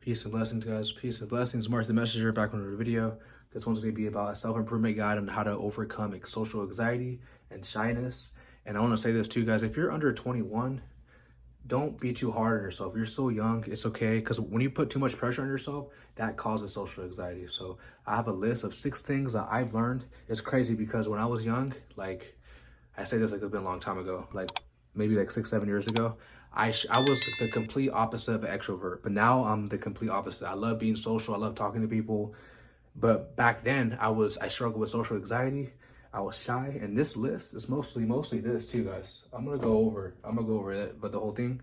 Peace and blessings, guys. Peace and blessings. MarcTheMessenger back on another video. This one's going to be about a self-improvement guide on how to overcome social anxiety and shyness. And I want to say this too, guys. If you're under 21, don't be too hard on yourself. You're so young. It's okay. Because when you put too much pressure on yourself, that causes social anxiety. So I have a list of 6 things that I've learned. It's crazy because when I was young, like I say this like it's been a long time ago, like maybe like 6, 7 years ago, I was the complete opposite of an extrovert, but now I'm the complete opposite. I love being social. I love talking to people. But back then I struggled with social anxiety. I was shy, and this list is mostly this too, guys. I'm gonna go over it, but the whole thing.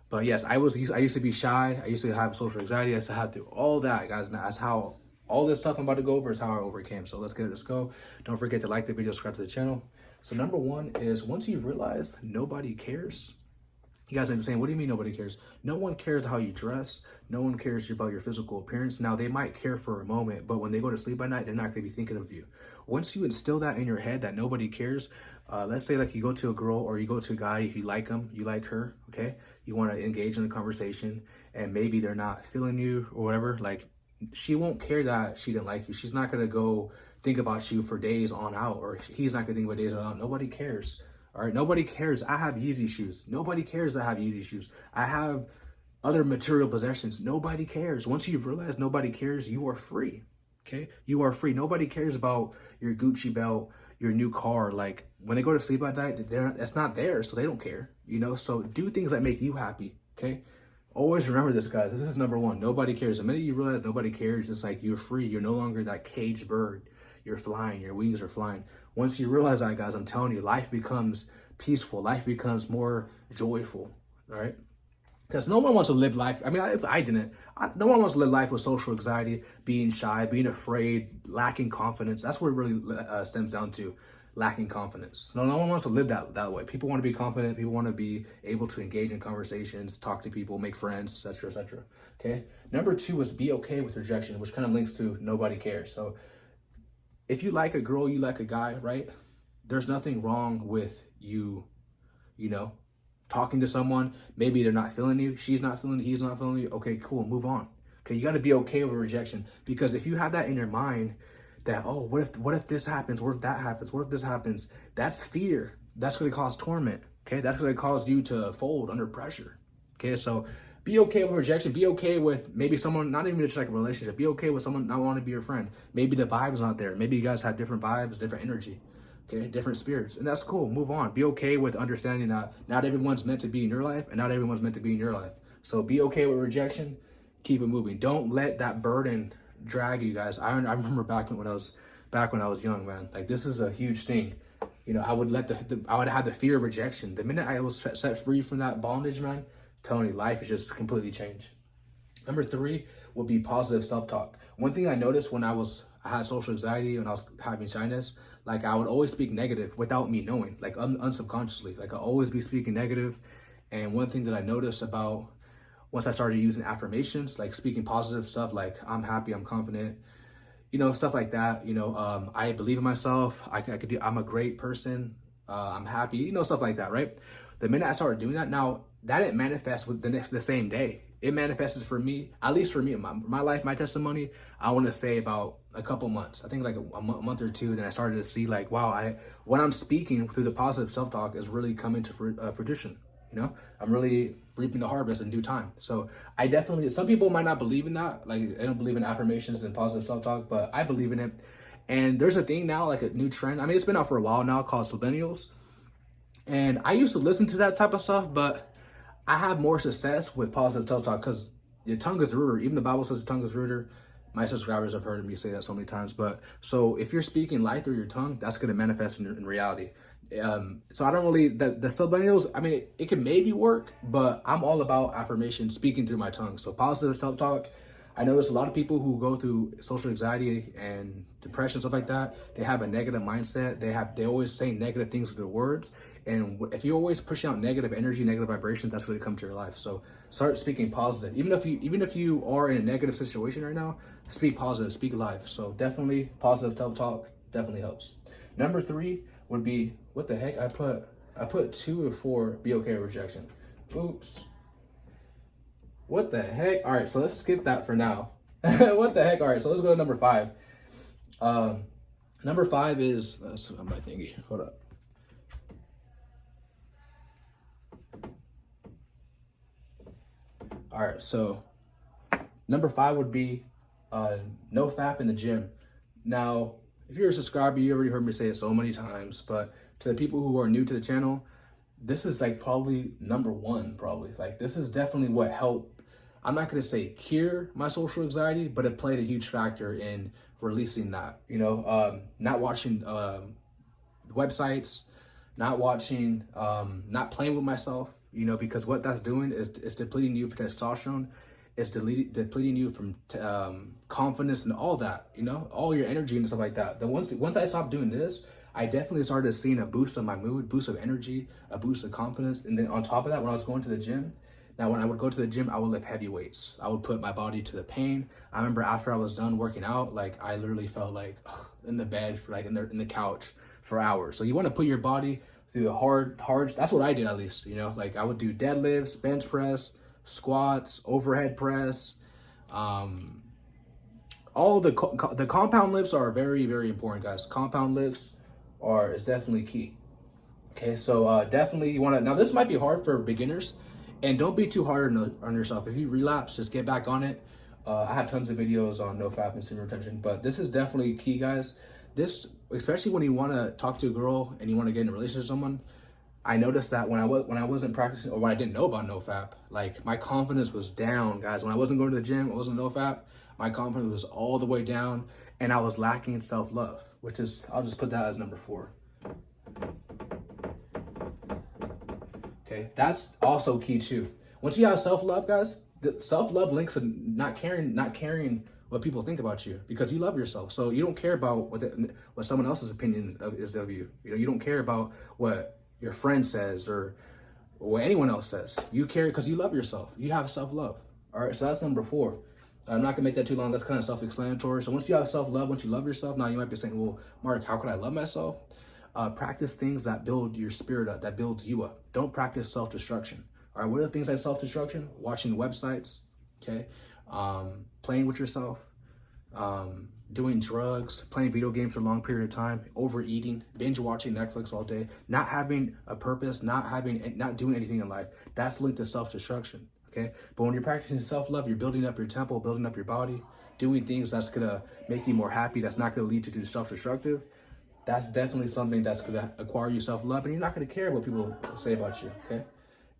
But yes, I used to be shy. I used to have social anxiety. I used to have to all that, guys. And that's how all this stuff I'm about to go over is how I overcame. So let's go. Don't forget to like the video, subscribe to the channel. So number 1 is once you realize nobody cares. You guys are saying, what do you mean nobody cares? No one cares how you dress. No one cares about your physical appearance. Now, they might care for a moment, but when they go to sleep at night, they're not going to be thinking of you. Once you instill that in your head that nobody cares, let's say like you go to a girl or you go to a guy, if you like him, you like her, okay? You want to engage in a conversation and maybe they're not feeling you or whatever. Like, she won't care that she didn't like you. She's not going to go think about you for days on out, or he's not going to think about days on out. Nobody cares. All right, nobody cares. I have Yeezy shoes. Nobody cares I have Yeezy shoes. I have other material possessions. Nobody cares. Once you've realized nobody cares, you are free. Okay, you are free. Nobody cares about your Gucci belt, your new car. Like when they go to sleep at night, it's not there, so they don't care. So do things that make you happy. Okay, always remember this, guys. This is number 1. Nobody cares. The minute you realize nobody cares, it's like you're free. You're no longer that caged bird. You're flying. Your wings are flying. Once you realize that, guys, I'm telling you, life becomes peaceful. Life becomes more joyful, all right? Because no one wants to live life. I mean, I didn't. No one wants to live life with social anxiety, being shy, being afraid, lacking confidence. That's what it really stems down to, lacking confidence. No one wants to live that way. People want to be confident. People want to be able to engage in conversations, talk to people, make friends, etc., etc. Okay? Number 2 is be okay with rejection, which kind of links to nobody cares. So if you like a girl, you like a guy, right? There's nothing wrong with you talking to someone. Maybe they're not feeling you. She's not feeling you. He's not feeling you. Okay, cool. Move on. Okay, you got to be okay with rejection, because if you have that in your mind that, oh, what if this happens? What if that happens? What if this happens? That's fear. That's going to cause torment. Okay, that's going to cause you to fold under pressure. Okay, so be okay with rejection. Be okay with maybe someone, not even just like a relationship. Be okay with someone not wanting to be your friend. Maybe the vibe's not there. Maybe you guys have different vibes, different energy, okay, different spirits. And that's cool. Move on. Be okay with understanding that not everyone's meant to be in your life and not everyone's meant to be in your life. So be okay with rejection. Keep it moving. Don't let that burden drag you, guys. I remember back when I was young, man. Like, this is a huge thing. I would have the fear of rejection. The minute I was set free from that bondage, man, Tony, life is just completely changed. Number 3 would be positive self-talk. One thing I noticed when I had social anxiety, when I was having shyness, like I would always speak negative without me knowing, like unsubconsciously. Like I always be speaking negative. And one thing that I noticed about once I started using affirmations, like speaking positive stuff, like I'm happy, I'm confident, stuff like that. I believe in myself. I could do. I'm a great person. I'm happy. Stuff like that, right? The minute I started doing that, now that didn't manifest with the same day. It manifested for me, at least for me, in my life, my testimony. I want to say about a couple months. I think like a month or 2. Then I started to see like, wow, what I'm speaking through the positive self-talk is really coming to fruition. I'm really reaping the harvest in due time. So I definitely, some people might not believe in that. Like, they don't believe in affirmations and positive self-talk, but I believe in it. And there's a thing now, like a new trend. I mean, it's been out for a while now, called Millennials. And I used to listen to that type of stuff, but I have more success with positive self-talk because your tongue is ruder. Even the Bible says the tongue is ruder. My subscribers have heard me say that so many times. But so if you're speaking life through your tongue, that's going to manifest in reality. So I don't really, the subliminals, I mean, it can maybe work, but I'm all about affirmation, speaking through my tongue. So positive self-talk. I know there's a lot of people who go through social anxiety and depression, stuff like that. They have a negative mindset. They always say negative things with their words. And if you're always pushing out negative energy, negative vibrations, that's going to come to your life. So start speaking positive. Even if you are in a negative situation right now, speak positive, speak life. So definitely positive self-talk definitely helps. Number 3 would be, what the heck? I put 2 or 4, be okay with rejection. Oops. What the heck? All right, so let's skip that for now. What the heck? All right, so let's go to number 5. Number 5 is, that's my thingy. Hold up. All right, so number 5 would be no fap in the gym. Now, if you're a subscriber, you already heard me say it so many times, but to the people who are new to the channel, this is like probably number 1, probably. Like, this is definitely what helped, I'm not gonna say cure my social anxiety, but it played a huge factor in releasing that, you know, not watching websites, not watching, not playing with myself, you know, because what that's doing is depleting you of testosterone, it's depleting you from confidence and all that, you know, all your energy and stuff like that. Then once I stopped doing this, I definitely started seeing a boost of my mood, boost of energy, a boost of confidence. And then on top of that, when I was going to the gym, now when I would go to the gym, I would lift heavy weights. I would put my body to the pain. I remember after I was done working out, like I literally felt like in the bed, for like in the couch for hours. So you want to put your body through the hard, that's what I did at least, you know, like I would do deadlifts, bench press, squats, overhead press, all the compound lifts are very, very important, guys. Compound lifts is definitely key. Okay, so definitely you want to, now this might be hard for beginners, and don't be too hard on yourself. If you relapse, just get back on it. I have tons of videos on no fap and semen retention, but this is definitely key, guys. This, especially when you want to talk to a girl and you want to get in a relationship with someone, I noticed that when I wasn't practicing, or when I didn't know about no fap, like my confidence was down, guys. When I wasn't going to the gym, I wasn't no fap, my confidence was all the way down, and I was lacking in self-love, which is, I'll just put that as number 4. Okay, that's also key too. Once you have self-love, guys, the self-love links to not caring what people think about you, because you love yourself. So you don't care about what someone else's opinion is of you. You know, you don't care about what your friend says or what anyone else says. You care because you love yourself. You have self-love. All right, so that's number 4. I'm not gonna make that too long. That's kind of self-explanatory. So once you have self-love, once you love yourself, now you might be saying, well, Mark, how can I love myself? Practice things that build your spirit up, that builds you up. Don't practice self-destruction. All right, what are the things like self-destruction? Watching websites, okay? Playing with yourself, doing drugs, playing video games for a long period of time, overeating, binge watching Netflix all day, not having a purpose, not doing anything in life. That's linked to self-destruction, okay? But when you're practicing self-love, you're building up your temple, building up your body, doing things that's gonna make you more happy, that's not gonna lead to do self-destructive. That's definitely something that's gonna acquire you self-love, and you're not gonna care what people say about you, okay?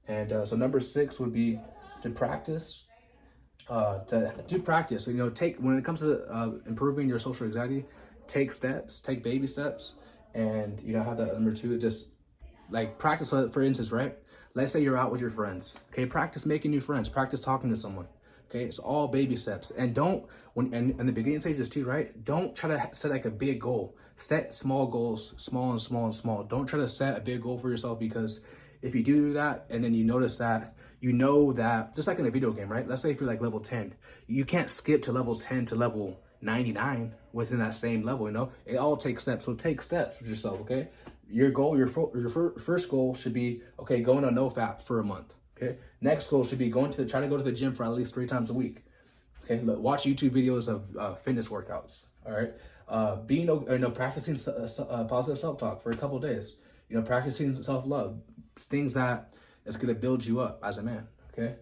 And so number 6 would be to practice. To do practice. So, you know, when it comes to improving your social anxiety, take baby steps, and you know, have that number 2, just like practice. For instance, right? Let's say you're out with your friends. Okay, practice making new friends. Practice talking to someone. Okay, it's all baby steps, and don't and the beginning stages too, right? Don't try to set like a big goal. Set small goals, small and small and small. Don't try to set a big goal for yourself, because if you do that and then you notice that, you know that, just like in a video game, right? Let's say if you're like level 10, you can't skip to level 10 to level 99 within that same level, you know? It all takes steps. So take steps with yourself, okay? Your goal, your first goal should be, okay, going on no fap for a month, okay? Next goal should be try to go to the gym for at least 3 times a week. Okay, look, watch YouTube videos of fitness workouts, all right? Practicing positive self-talk for a couple of days. You know, practicing self-love, things that is gonna build you up as a man, okay?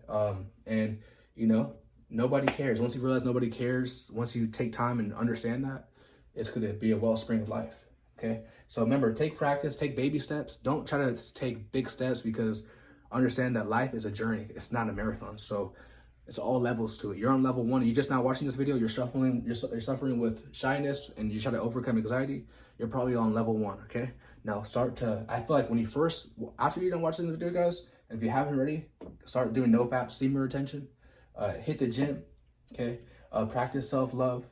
And you know, nobody cares. Once you realize nobody cares, once you take time and understand that, it's gonna be a wellspring of life, okay? So remember, take practice, take baby steps. Don't try to take big steps, because understand that life is a journey. It's not a marathon. So it's all levels to it. You're on level 1. You're just not watching this video. You're suffering with shyness, and you try to overcome anxiety. You're probably on level 1. Okay. Now I feel like after you're done watching the video, guys, and if you haven't already, start doing no fap, semen retention, hit the gym. Okay. Practice self-love.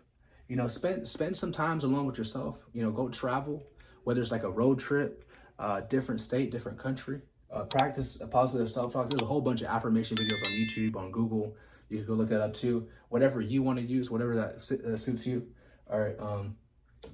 You know, spend some time alone with yourself. You know, go travel, whether it's like a road trip, different state, different country. Practice a positive self-talk. There's a whole bunch of affirmation videos on YouTube, on Google. You can go look that up too. Whatever you want to use, whatever that suits you. All right.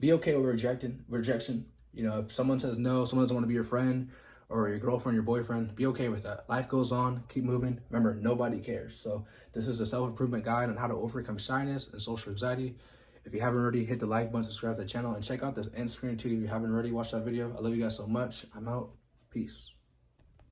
Be okay with rejection. You know, if someone says no, someone doesn't want to be your friend, or your girlfriend, your boyfriend, be okay with that. Life goes on, keep moving. Remember, nobody cares. So this is a self-improvement guide on how to overcome shyness and social anxiety. If you haven't already, hit the like button, subscribe to the channel, and check out this end screen too if you haven't already watched that video. I love you guys so much. I'm out. Peace.